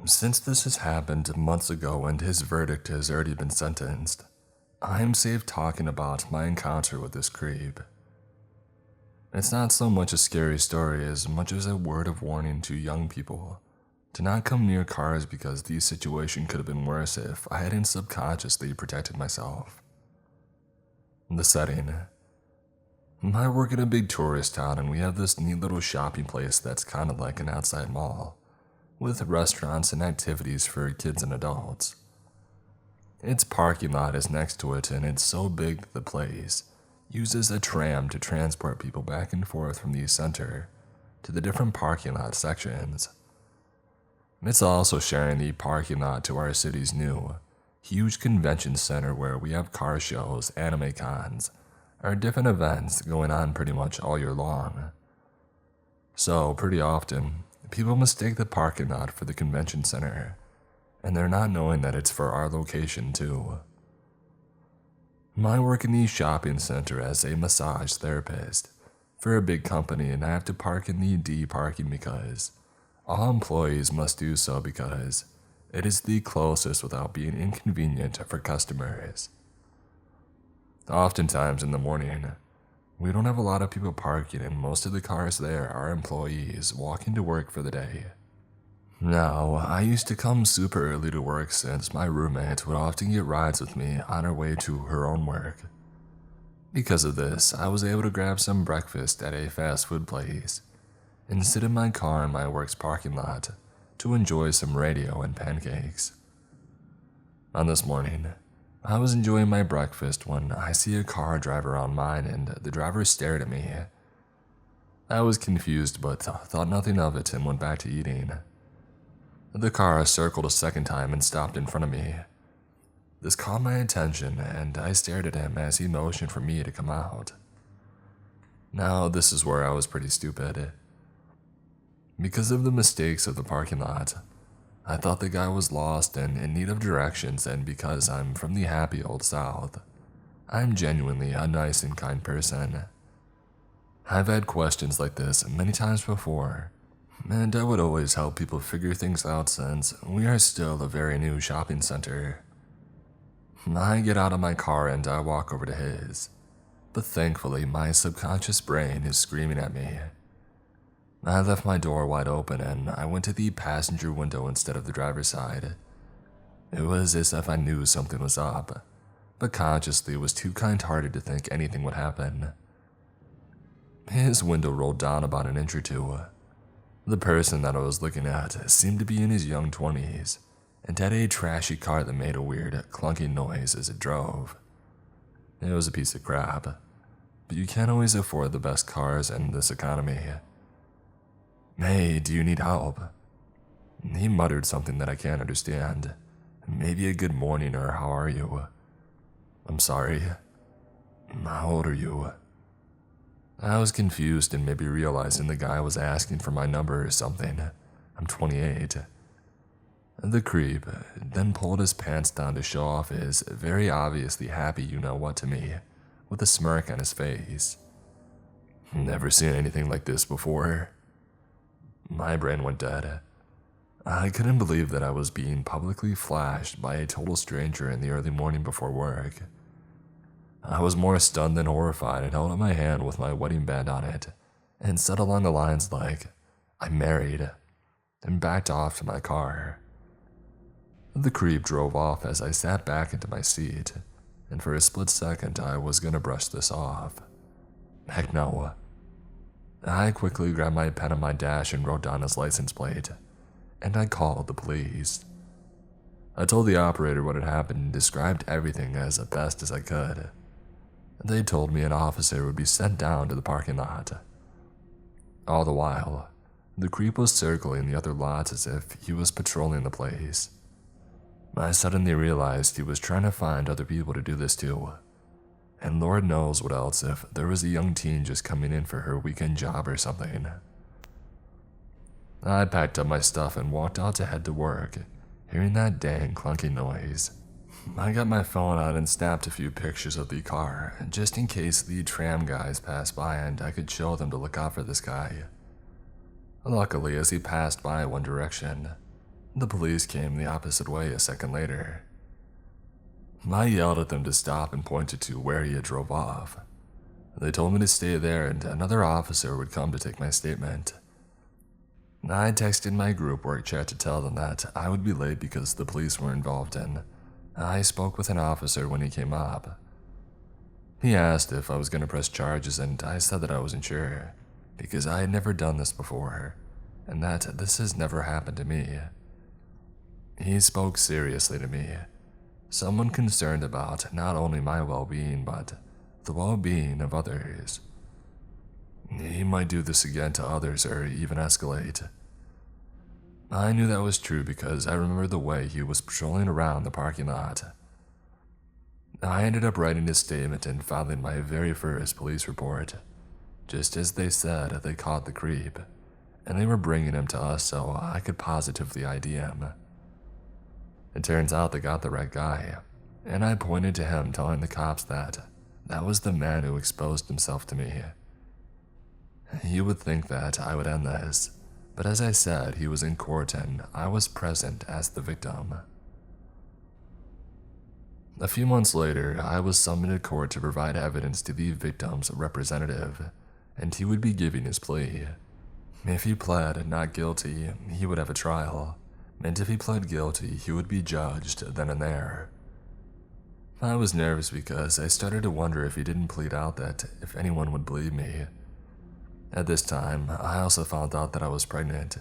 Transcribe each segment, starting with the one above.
Since this has happened months ago and his verdict has already been sentenced, I am safe talking about my encounter with this creep. It's not so much a scary story as much as a word of warning to young people to not come near cars because the situation could have been worse if I hadn't subconsciously protected myself. The setting. I work in a big tourist town and we have this neat little shopping place that's kind of like an outside mall, with restaurants and activities for kids and adults. Its parking lot is next to it and it's so big the place uses a tram to transport people back and forth from the center to the different parking lot sections. It's also sharing the parking lot to our city's new, huge convention center where we have car shows, anime cons, or different events going on pretty much all year long. So pretty often, people mistake the parking lot for the convention center, and they're not knowing that it's for our location too. I work in the shopping center as a massage therapist for a big company, and I have to park in the D parking because all employees must do so because it is the closest without being inconvenient for customers. Oftentimes in the morning, we don't have a lot of people parking and most of the cars there are employees walking to work for the day. Now, I used to come super early to work since my roommate would often get rides with me on her way to her own work. Because of this, I was able to grab some breakfast at a fast food place and sit in my car in my work's parking lot to enjoy some radio and pancakes. On this morning, I was enjoying my breakfast when I see a car drive around mine and the driver stared at me. I was confused but thought nothing of it and went back to eating. The car circled a second time and stopped in front of me. This caught my attention and I stared at him as he motioned for me to come out. Now this is where I was pretty stupid. Because of the mistakes of the parking lot, I thought the guy was lost and in need of directions, and because I'm from the happy old South, I'm genuinely a nice and kind person. I've had questions like this many times before, and I would always help people figure things out since we are still a very new shopping center. I get out of my car and I walk over to his, but thankfully my subconscious brain is screaming at me. I left my door wide open and I went to the passenger window instead of the driver's side. It was as if I knew something was up, but consciously was too kind-hearted to think anything would happen. His window rolled down about an inch or two. The person that I was looking at seemed to be in his young 20s and had a trashy car that made a weird clunking noise as it drove. It was a piece of crap, but you can't always afford the best cars in this economy. "Hey, do you need help?" He muttered something that I can't understand. Maybe a good morning or how are you? "I'm sorry. How old are you?" I was confused and maybe realizing the guy was asking for my number or something. "I'm 28. The creep then pulled his pants down to show off his very obviously happy you-know-what to me, with a smirk on his face. Never seen anything like this before. My brain went dead. I couldn't believe that I was being publicly flashed by a total stranger in the early morning before work. I was more stunned than horrified and held up my hand with my wedding band on it and said along the lines like, "I'm married," and backed off to my car. The creep drove off as I sat back into my seat, and for a split second I was gonna brush this off. Heck no. I quickly grabbed my pen on my dash and wrote down his license plate, and I called the police. I told the operator what had happened and described everything as best as I could. They told me an officer would be sent down to the parking lot. All the while, the creep was circling the other lots as if he was patrolling the place. I suddenly realized he was trying to find other people to do this to. And Lord knows what else if there was a young teen just coming in for her weekend job or something. I packed up my stuff and walked out to head to work, hearing that dang clunky noise. I got my phone out and snapped a few pictures of the car, just in case the tram guys passed by and I could show them to look out for this guy. Luckily, as he passed by one direction, The police came the opposite way a second later. I yelled at them to stop and pointed to where he had drove off. They told me to stay there and another officer would come to take my statement. I texted my group work chat to tell them that I would be late because the police were involved in. I spoke with an officer when he came up. He asked if I was going to press charges and I said that I wasn't sure, because I had never done this before, and that this has never happened to me. He spoke seriously to me, someone concerned about not only my well-being but the well-being of others. He might do this again to others or even escalate. I knew that was true because I remember the way he was patrolling around the parking lot. I ended up writing a statement and filing my very first police report. Just as they said, they caught the creep, and they were bringing him to us so I could positively ID him. It turns out they got the right guy, and I pointed to him telling the cops that was the man who exposed himself to me. You would think that I would end this, but as I said, he was in court and I was present as the victim. A few months later, I was summoned to court to provide evidence to the victim's representative, and he would be giving his plea. If he pled not guilty, he would have a trial, and if he pled guilty, he would be judged then and there. I was nervous because I started to wonder if he didn't plead out that if anyone would believe me. At this time, I also found out that I was pregnant,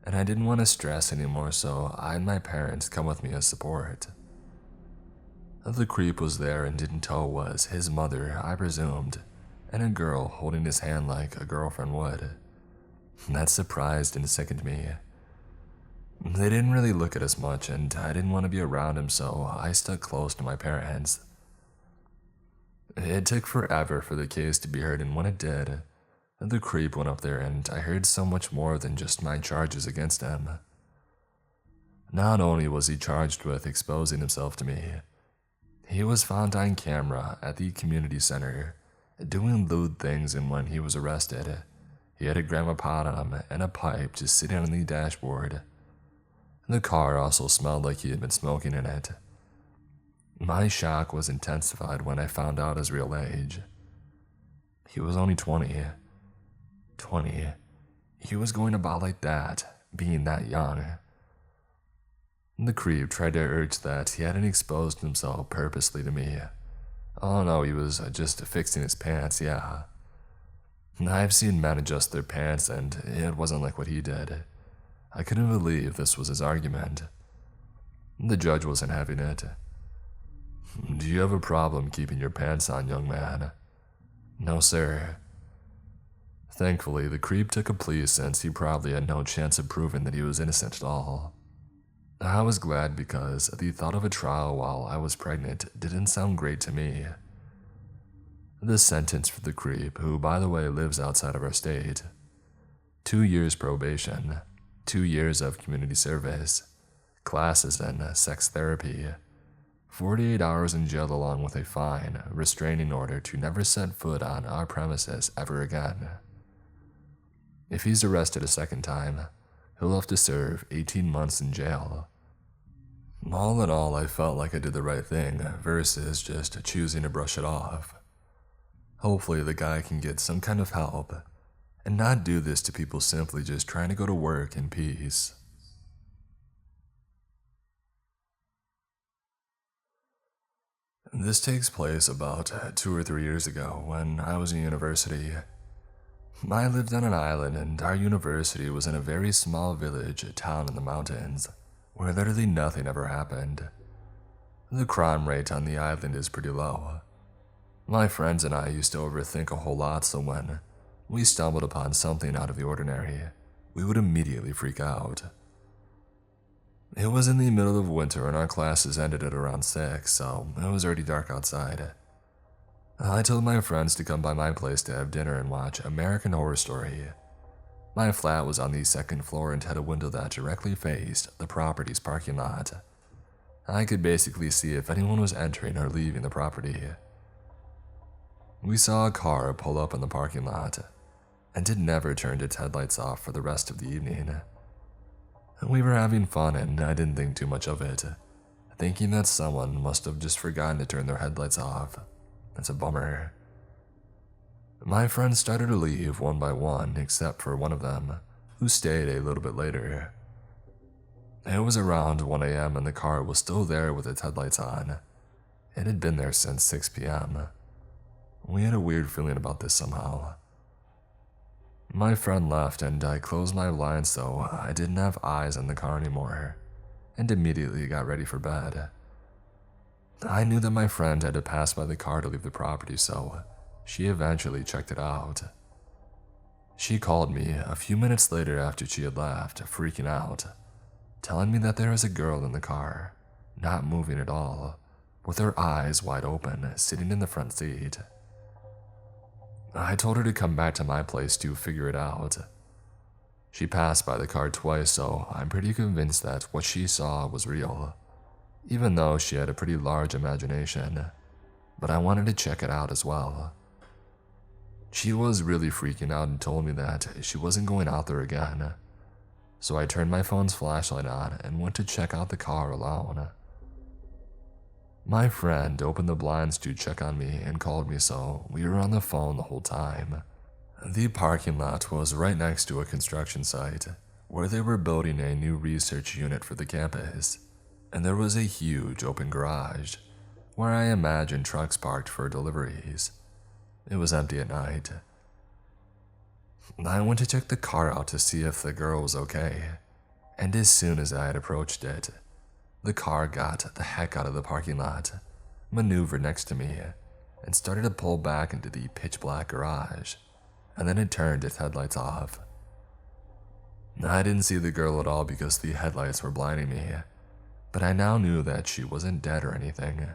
and I didn't want to stress anymore, so I and my parents come with me as support. The creep was there and in tow was his mother, I presumed, and a girl holding his hand like a girlfriend would. That surprised and sickened me. They didn't really look at us much, and I didn't want to be around him, so I stuck close to my parents. It took forever for the case to be heard, and when it did, the creep went up there and I heard so much more than just my charges against him. Not only was he charged with exposing himself to me, he was found on camera at the community center doing lewd things, and when he was arrested, he had a grandma pot on him and a pipe just sitting on the dashboard. The car also smelled like he had been smoking in it. My shock was intensified when I found out his real age. He was only 20. 20. He was going about like that, being that young. The creep tried to urge that he hadn't exposed himself purposely to me. Oh no, he was just fixing his pants, yeah. I've seen men adjust their pants and it wasn't like what he did. I couldn't believe this was his argument. The judge wasn't having it. Do you have a problem keeping your pants on, young man? No, sir. Thankfully, the creep took a plea since he probably had no chance of proving that he was innocent at all. I was glad because the thought of a trial while I was pregnant didn't sound great to me. The sentence for the creep, who by the way lives outside of our state: 2 years probation, 2 years of community service, classes in sex therapy, 48 hours in jail along with a fine, restraining order to never set foot on our premises ever again. If he's arrested a second time, he'll have to serve 18 months in jail. All in all, I felt like I did the right thing versus just choosing to brush it off. Hopefully the guy can get some kind of help and not do this to people simply just trying to go to work in peace. This takes place about 2 or 3 years ago when I was in university. I lived on an island and our university was in a very small village, town in the mountains, where literally nothing ever happened. The crime rate on the island is pretty low. My friends and I used to overthink a whole lot, so when we stumbled upon something out of the ordinary, we would immediately freak out. It was in the middle of winter and our classes ended at around 6, so it was already dark outside. I told my friends to come by my place to have dinner and watch American Horror Story. My flat was on the 2nd floor and had a window that directly faced the property's parking lot. I could basically see if anyone was entering or leaving the property. We saw a car pull up in the parking lot, and it never turned its headlights off for the rest of the evening. We were having fun and I didn't think too much of it, thinking that someone must have just forgotten to turn their headlights off. That's a bummer. My friends started to leave one by one except for one of them, who stayed a little bit later. It was around 1 a.m. and the car was still there with its headlights on. It had been there since 6 p.m. We had a weird feeling about this somehow. My friend left and I closed my blinds so I didn't have eyes on the car anymore, and immediately got ready for bed. I knew that my friend had to pass by the car to leave the property, so she eventually checked it out. She called me a few minutes later after she had left, freaking out, telling me that there was a girl in the car, not moving at all, with her eyes wide open, sitting in the front seat. I told her to come back to my place to figure it out. She passed by the car twice, so I'm pretty convinced that what she saw was real, even though she had a pretty large imagination, but I wanted to check it out as well. She was really freaking out and told me that she wasn't going out there again, so I turned my phone's flashlight on and went to check out the car alone. My friend opened the blinds to check on me and called me, so we were on the phone the whole time. The parking lot was right next to a construction site where they were building a new research unit for the campus, and there was a huge open garage where I imagined trucks parked for deliveries. It was empty at night. I went to check the car out to see if the girl was okay, and as soon as I had approached it, the car got the heck out of the parking lot, maneuvered next to me, and started to pull back into the pitch black garage, and then it turned its headlights off. I didn't see the girl at all because the headlights were blinding me, but I now knew that she wasn't dead or anything.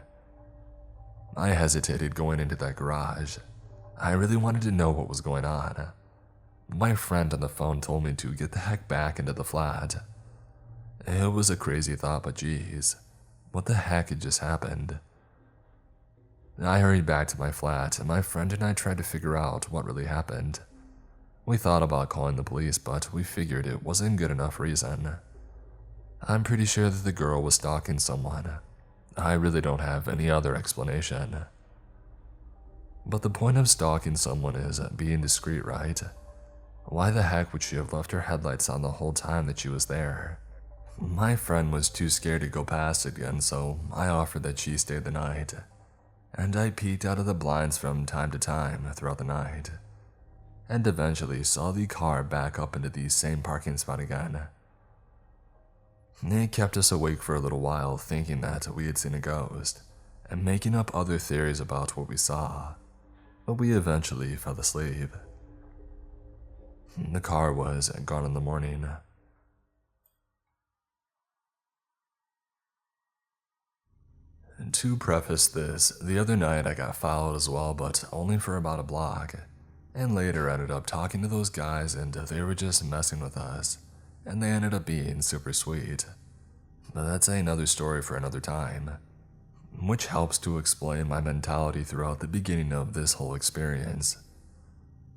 I hesitated going into that garage. I really wanted to know what was going on. My friend on the phone told me to get the heck back into the flat. It was a crazy thought, but geez, what the heck had just happened? I hurried back to my flat, and my friend and I tried to figure out what really happened. We thought about calling the police, but we figured it wasn't good enough reason. I'm pretty sure that the girl was stalking someone. I really don't have any other explanation. But the point of stalking someone is being discreet, right? Why the heck would she have left her headlights on the whole time that she was there? My friend was too scared to go past again, so I offered that she stay the night, and I peeked out of the blinds from time to time throughout the night, and eventually saw the car back up into the same parking spot again. It kept us awake for a little while, thinking that we had seen a ghost, and making up other theories about what we saw, but we eventually fell asleep. The car was gone in the morning. To preface this, the other night I got followed as well, but only for about a block, and later ended up talking to those guys and they were just messing with us, and they ended up being super sweet. But that's another story for another time, which helps to explain my mentality throughout the beginning of this whole experience.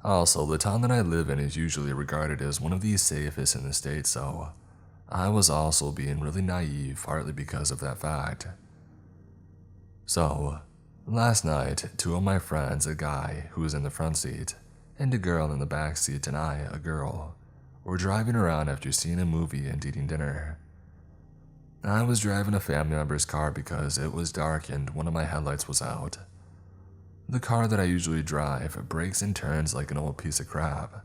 Also, the town that I live in is usually regarded as one of the safest in the state, so I was also being really naive partly because of that fact. So, last night, two of my friends, a guy who was in the front seat, and a girl in the back seat, and I, a girl, were driving around after seeing a movie and eating dinner. I was driving a family member's car because it was dark and one of my headlights was out. The car that I usually drive brakes and turns like an old piece of crap,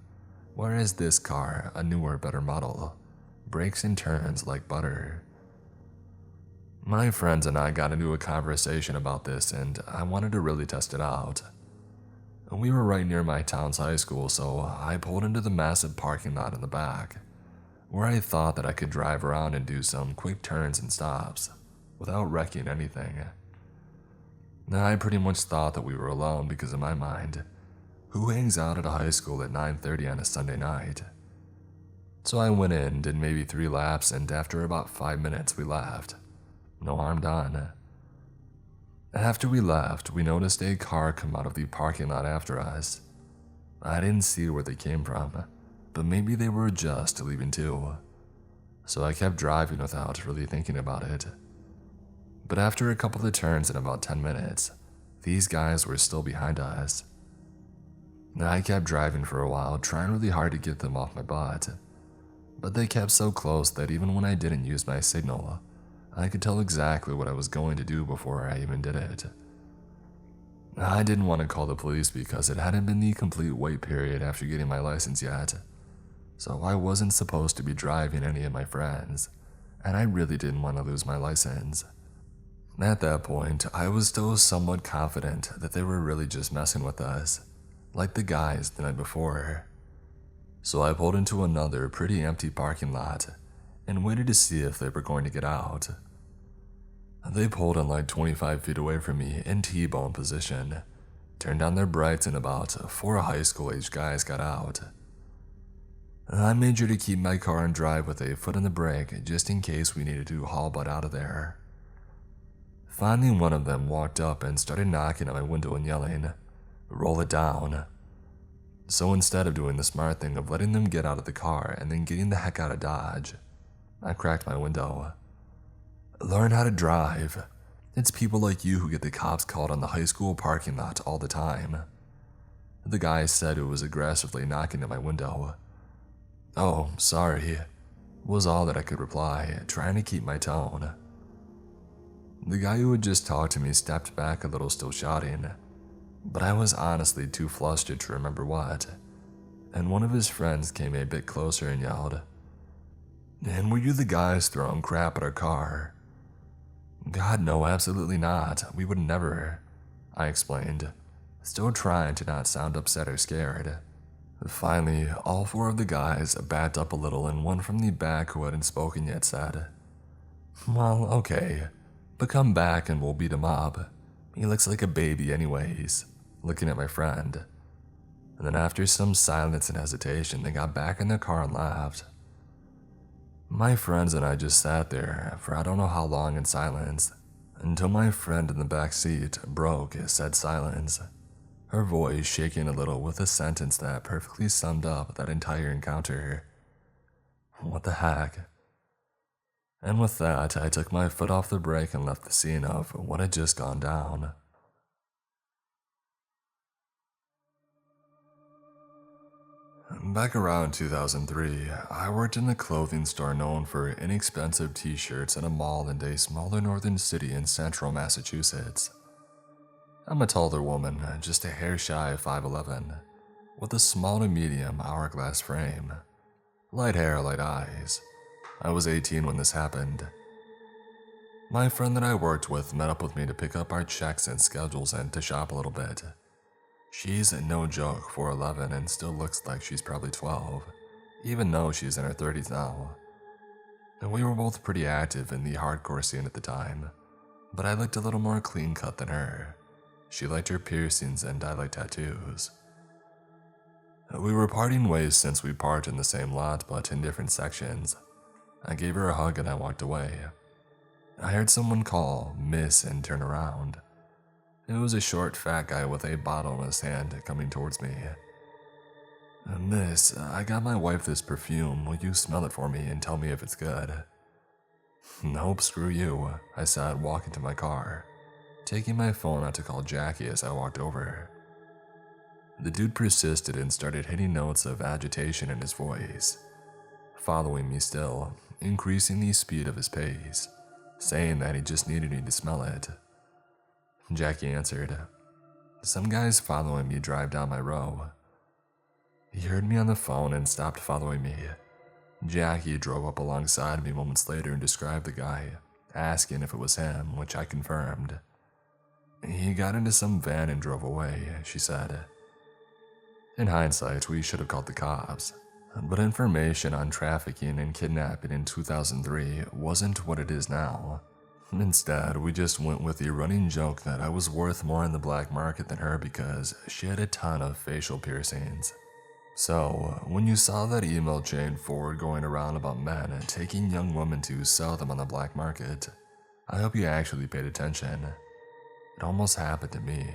whereas this car, a newer, better model, brakes and turns like butter. My friends and I got into a conversation about this and I wanted to really test it out. We were right near my town's high school, so I pulled into the massive parking lot in the back, where I thought that I could drive around and do some quick turns and stops, without wrecking anything. I pretty much thought that we were alone because in my mind, who hangs out at a high school at 9:30 on a Sunday night? So I went in, did maybe 3 laps, and after about 5 minutes we left. No harm done. After we left, we noticed a car come out of the parking lot after us. I didn't see where they came from, but maybe they were just leaving too. so I kept driving without really thinking about it. But after a couple of turns in about 10 minutes, these guys were still behind us. I kept driving for a while, trying really hard to get them off my butt, but they kept so close that even when I didn't use my signal, I could tell exactly what I was going to do before I even did it. I didn't want to call the police because it hadn't been the complete wait period after getting my license yet, so I wasn't supposed to be driving any of my friends, and I really didn't want to lose my license. At that point, I was still somewhat confident that they were really just messing with us, like the guys the night before. So I pulled into another pretty empty parking lot and waited to see if they were going to get out. They pulled in like 25 feet away from me in T-bone position, turned on their brights, and about 4 high school age guys got out. I made sure to keep my car on drive with a foot on the brake just in case we needed to haul butt out of there. Finally, one of them walked up and started knocking on my window and yelling, "Roll it down." So instead of doing the smart thing of letting them get out of the car and then getting the heck out of Dodge, I cracked my window. "Learn how to drive. It's people like you who get the cops called on the high school parking lot all the time." The guy said who was aggressively knocking at my window. "Oh, sorry," was all that I could reply, trying to keep my tone. The guy who had just talked to me stepped back a little, still shouting, but I was honestly too flustered to remember what, and one of his friends came a bit closer and yelled, "And were you the guys throwing crap at our car?" "God, no, absolutely not. We would never," I explained, still trying to not sound upset or scared. Finally, all 4 of the guys backed up a little, and one from the back who hadn't spoken yet said, "Well, okay, but come back and we'll beat him up. He looks like a baby anyways," looking at my friend. And then after some silence and hesitation, they got back in their car and laughed. My friends and I just sat there for I don't know how long in silence, until my friend in the back seat broke said silence, her voice shaking a little with a sentence that perfectly summed up that entire encounter. "What the heck?" And with that, I took my foot off the brake and left the scene of what had just gone down. Back around 2003, I worked in a clothing store known for inexpensive t-shirts at a mall in a smaller northern city in central Massachusetts. I'm a taller woman, just a hair shy of 5'11", with a small to medium hourglass frame. Light hair, light eyes. I was 18 when this happened. My friend that I worked with met up with me to pick up our checks and schedules and to shop a little bit. She's no joke 4'11" and still looks like she's probably 12, even though she's in her 30s now. And we were both pretty active in the hardcore scene at the time, but I looked a little more clean cut than her. She liked her piercings and I liked tattoos. We were parting ways since we parked in the same lot but in different sections. I gave her a hug and I walked away. I heard someone call, "Miss," and turn around. It was a short, fat guy with a bottle in his hand coming towards me. "Miss, I got my wife this perfume. Will you smell it for me and tell me if it's good?" "Nope, screw you," I said, walking to my car, taking my phone out to call Jackie as I walked over. The dude persisted and started hitting notes of agitation in his voice, following me still, increasing the speed of his pace, saying that he just needed me to smell it. Jackie answered, "Some guy's following me drive down my row." He heard me on the phone and stopped following me. Jackie drove up alongside me moments later and described the guy, asking if it was him, which I confirmed. "He got into some van and drove away," she said. In hindsight, we should have called the cops, but information on trafficking and kidnapping in 2003 wasn't what it is now. Instead, we just went with the running joke that I was worth more in the black market than her because she had a ton of facial piercings. So, when you saw that email chain forward going around about men taking young women to sell them on the black market, I hope you actually paid attention. It almost happened to me.